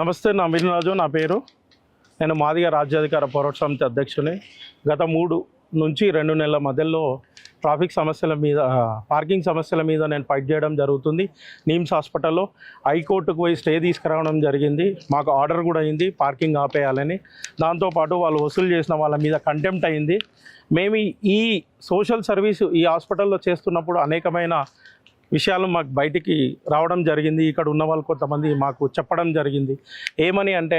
నమస్తే, నా వీరరాజు నా పేరు. నేను మాదిగ రాజ్యాధికార పోరాట సమితి అధ్యక్షుని. గత 3 నుంచి 2 నెలల మధ్యలో ట్రాఫిక్ సమస్యల మీద, పార్కింగ్ సమస్యల మీద నేను ఫైట్ చేయడం జరుగుతుంది. నిమ్స్ హాస్పిటల్లో హైకోర్టుకు పోయి స్టే తీసుకురావడం జరిగింది. మాకు ఆర్డర్ కూడా అయింది పార్కింగ్ ఆపేయాలని. దాంతోపాటు వాళ్ళు వసూలు చేసిన వాళ్ళ మీద కంటెంప్ట్ అయింది. మేము ఈ సోషల్ సర్వీస్ ఈ హాస్పిటల్లో చేస్తున్నప్పుడు అనేకమైన విషయాలు మాకు బయటికి రావడం జరిగింది. ఇక్కడ ఉన్న వాళ్ళు కొంతమంది మాకు చెప్పడం జరిగింది. ఏమని అంటే,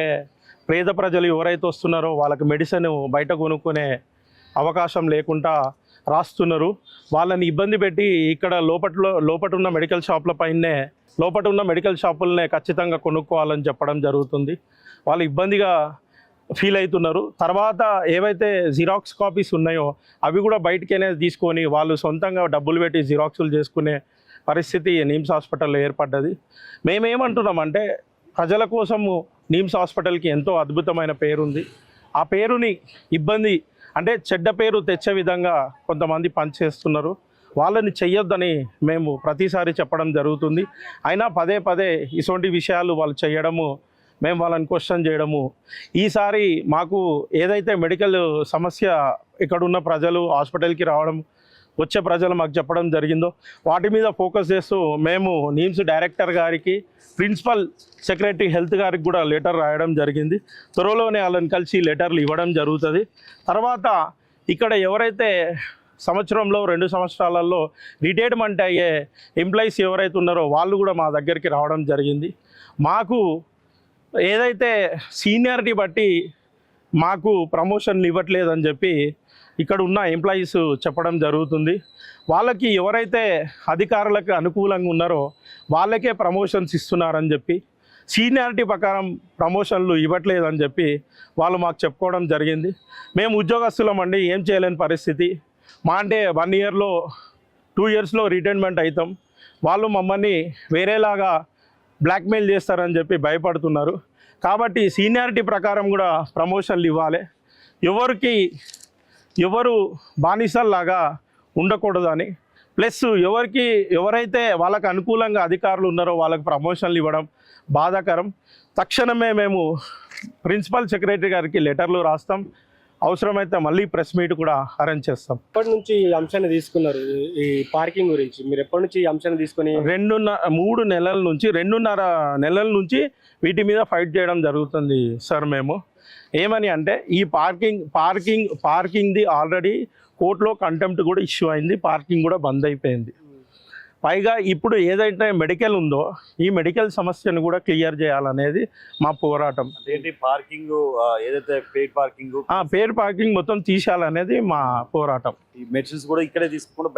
పేద ప్రజలు ఎవరైతే వస్తున్నారో వాళ్ళకి మెడిసిన్ బయట కొనుక్కునే అవకాశం లేకుండా రాస్తున్నారు. వాళ్ళని ఇబ్బంది పెట్టి ఇక్కడ లోపట ఉన్న మెడికల్ షాపుల పైనే, లోపట ఉన్న మెడికల్ షాపులనే ఖచ్చితంగా కొనుక్కోవాలని చెప్పడం జరుగుతుంది. వాళ్ళు ఇబ్బందిగా ఫీల్ అవుతున్నారు. తర్వాత ఏవైతే జిరాక్స్ కాపీస్ ఉన్నాయో అవి కూడా బయటకనే తీసుకొని వాళ్ళు సొంతంగా డబ్బులు పెట్టి జిరాక్సులు చేసుకునే పరిస్థితి నిమ్స్ హాస్పిటల్లో ఏర్పడ్డది. మేమేమంటున్నామంటే, ప్రజల కోసము నిమ్స్ హాస్పిటల్కి ఎంతో అద్భుతమైన పేరుంది. ఆ పేరుని ఇబ్బంది అంటే చెడ్డ పేరు తెచ్చే విధంగా కొంతమంది పనిచేస్తున్నారు. వాళ్ళని చెయ్యొద్దని మేము ప్రతిసారి చెప్పడం జరుగుతుంది. అయినా పదే పదే ఇటువంటి విషయాలు వాళ్ళు చేయడము, మేము వాళ్ళని క్వశ్చన్ చేయడము. ఈసారి మాకు ఏదైతే మెడికల్ సమస్య ఇక్కడున్న ప్రజలు హాస్పిటల్కి రావడం, వచ్చే ప్రజలు మాకు చెప్పడం జరిగిందో వాటి మీద ఫోకస్ చేస్తూ మేము నిమ్స్ డైరెక్టర్ గారికి, ప్రిన్సిపల్ సెక్రటరీ హెల్త్ గారికి కూడా లెటర్ రాయడం జరిగింది. త్వరలోనే వాళ్ళని కలిసి లెటర్లు ఇవ్వడం జరుగుతుంది. తర్వాత ఇక్కడ ఎవరైతే సంవత్సరంలో 2 సంవత్సరాలలో రిటైర్మెంట్ అయ్యే ఎంప్లాయీస్ ఎవరైతే ఉన్నారో వాళ్ళు కూడా మా దగ్గరికి రావడం జరిగింది. మాకు ఏదైతే సీనియారిటీ బట్టి మాకు ప్రమోషన్లు ఇవ్వట్లేదని చెప్పి ఇక్కడ ఉన్న ఎంప్లాయీస్ చెప్పడం జరుగుతుంది. వాళ్ళకి ఎవరైతే అధికారులకు అనుకూలంగా ఉన్నారో వాళ్ళకే ప్రమోషన్స్ ఇస్తున్నారని చెప్పి, సీనియారిటీ ప్రకారం ప్రమోషన్లు ఇవ్వట్లేదని చెప్పి వాళ్ళు మాకు చెప్పుకోవడం జరిగింది. మేము ఉద్యోగస్తులం అండి, ఏం చేయలేని పరిస్థితి. మా అంటే 1 ఇయర్లో 2 ఇయర్స్లో రిటైర్మెంట్ అవుతాం. వాళ్ళు మమ్మల్ని వేరేలాగా బ్లాక్మెయిల్ చేస్తారని చెప్పి భయపడుతున్నారు. కాబట్టి సీనియారిటీ ప్రకారం కూడా ప్రమోషన్లు ఇవ్వాలి. ఎవరు బానిసల్లాగా ఉండకూడదని, ప్లస్ ఎవరైతే వాళ్ళకు అనుకూలంగా అధికారులు ఉన్నారో వాళ్ళకి ప్రమోషన్లు ఇవ్వడం బాధాకరం. తక్షణమే మేము ప్రిన్సిపల్ సెక్రటరీ గారికి లెటర్లు రాస్తాం. అవసరమైతే మళ్ళీ ప్రెస్ మీట్ కూడా అరేంజ్ చేస్తాం. ఎప్పటి నుంచి ఈ అంశాన్ని తీసుకున్నారు? ఈ పార్కింగ్ గురించి మీరు ఎప్పటి నుంచి ఈ అంశాన్ని తీసుకొని? 3 నెలల నుంచి 2.5 నెలల నుంచి వీటి మీద ఫైట్ చేయడం జరుగుతుంది సార్. మేము ఏమని అంటే, ఈ పార్కింగ్ది ఆల్రెడీ కోర్టులో కంటెంప్ట్ కూడా ఇష్యూ అయింది. పార్కింగ్ కూడా బంద్ అయిపోయింది. పైగా ఇప్పుడు ఏదైతే మెడికల్ ఉందో ఈ మెడికల్ సమస్యను కూడా క్లియర్ చేయాలనేది మా పోరాటం. పార్కింగ్ ఏదైతే పేడ్ పార్కింగ్ మొత్తం తీసేయాలనేది మా పోరాటం. ఈ మెడిసిన్స్ కూడా ఇక్కడే తీసుకుంటూ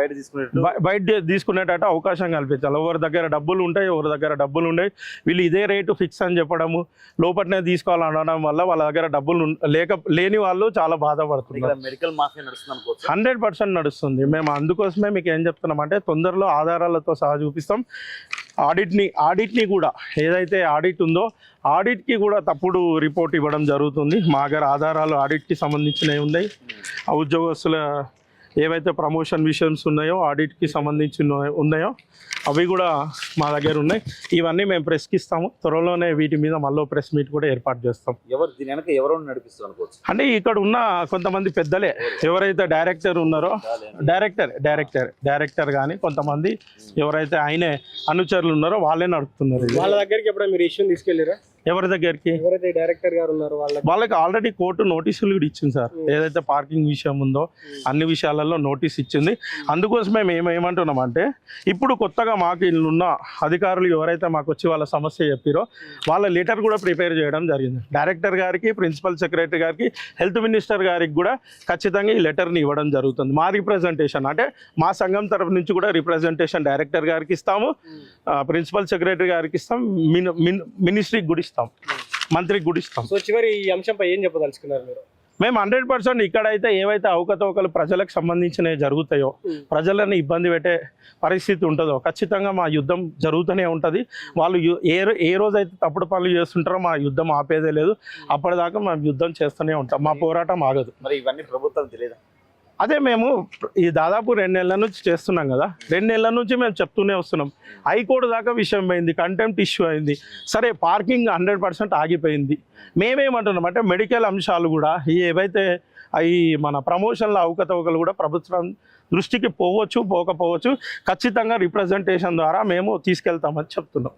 బయట తీసుకునేటట్టు అవకాశం కల్పించాలి. ఎవరి దగ్గర డబ్బులు ఉంటాయి, ఎవరి దగ్గర డబ్బులు ఉన్నాయి, వీళ్ళు ఇదే రేటు ఫిక్స్ అని చెప్పడము, లోపలనే తీసుకోవాలనడం వల్ల వాళ్ళ దగ్గర డబ్బులు లేని వాళ్ళు చాలా బాధపడుతున్నారు. మెడికల్ మాఫియా నడుస్తుంది. 100% నడుస్తుంది. మేము అందుకోసమే మీకు ఏం చెప్తున్నామంటే, తొందరలో ఆధారాలతో సహా చూపిస్తాం. ఆడిట్ని కూడా, ఏదైతే ఆడిట్ ఉందో ఆడిట్కి కూడా తప్పుడు రిపోర్ట్ ఇవ్వడం జరుగుతుంది. మా దగ్గర ఆధారాలు ఆడిట్కి సంబంధించినవి ఉన్నాయి. ఆ ఉద్యోగస్తుల ఏవైతే ప్రమోషన్ విషయమ్స్ ఉన్నాయో, ఆడిట్కి సంబంధించి ఉన్నాయో అవి కూడా మా దగ్గర ఉన్నాయి. ఇవన్నీ మేము ప్రెస్కి ఇస్తాము. త్వరలోనే వీటి మీద మళ్ళీ ప్రెస్ మీట్ కూడా ఏర్పాటు చేస్తాం. ఎవరు నడిపిస్తారు అంటే ఇక్కడ ఉన్న కొంతమంది పెద్దలే, ఎవరైతే డైరెక్టర్ ఉన్నారో డైరెక్టర్ కానీ కొంతమంది ఎవరైతే ఆయనే అనుచరులు ఉన్నారో వాళ్ళే నడుపుతున్నారు. వాళ్ళ దగ్గరికి ఎప్పుడైనా మీరు ఇష్యూని తీసుకెళ్ళారా? ఎవరి దగ్గరికి? ఎవరైతే డైరెక్టర్ గారు ఉన్నారో వాళ్ళకి ఆల్రెడీ కోర్టు నోటీసులు కూడా ఇచ్చింది సార్. ఏదైతే పార్కింగ్ విషయం ఉందో అన్ని విషయాలలో నోటీస్ ఇచ్చింది. అందుకోసమే మేము ఏమంటున్నామంటే, ఇప్పుడు కొత్తగా మాకు ఇల్లున్న అధికారులు ఎవరైతే మాకు వచ్చి వాళ్ళ సమస్య చెప్పారో వాళ్ళ లెటర్ కూడా ప్రిపేర్ చేయడం జరిగింది. డైరెక్టర్ గారికి, ప్రిన్సిపల్ సెక్రటరీ గారికి, హెల్త్ మినిస్టర్ గారికి కూడా ఖచ్చితంగా ఈ లెటర్ని ఇవ్వడం జరుగుతుంది. మా రిప్రజెంటేషన్ అంటే మా సంఘం తరఫు నుంచి కూడా రిప్రజెంటేషన్ డైరెక్టర్ గారికి ఇస్తాము, ప్రిన్సిపల్ సెక్రటరీ గారికి ఇస్తాం, మినిస్ట్రీకి కూడా ఇస్తాం, మంత్రికి కూడా ఇస్తాం. సో చివరి ఈ అంశంపై ఏం చెప్పదలుచుకున్నారు మీరు? మేము 100% ఇక్కడైతే ఏవైతే అవకతవకలు ప్రజలకు సంబంధించినవి జరుగుతాయో, ప్రజలను ఇబ్బంది పెట్టే పరిస్థితి ఉంటుందో ఖచ్చితంగా మా యుద్ధం జరుగుతూనే ఉంటుంది. వాళ్ళు ఏ రోజైతే తప్పుడు పనులు చేస్తుంటారో మా యుద్ధం ఆపేదే లేదు. అప్పటిదాకా మేము యుద్ధం చేస్తూనే ఉంటాం. మా పోరాటం ఆగదు. మరి ఇవన్నీ ప్రభుత్వం తెలియదా? అదే మేము ఈ దాదాపు 2 నెలల నుంచి చేస్తున్నాం కదా, 2 నెలల నుంచి మేము చెప్తూనే వస్తున్నాం. హైకోర్టు దాకా విషయం పోయింది, కంటెంప్ట్ ఇష్యూ అయింది. సరే పార్కింగ్ 100% ఆగిపోయింది. మేమేమంటున్నాం అంటే మెడికల్ అంశాలు కూడా ఏవైతే ఈ మన ప్రమోషన్ల అవకతవకలు కూడా ప్రభుత్వం దృష్టికి పోకపోవచ్చు. ఖచ్చితంగా రిప్రజెంటేషన్ ద్వారా మేము తీసుకెళ్తామని చెప్తున్నాం.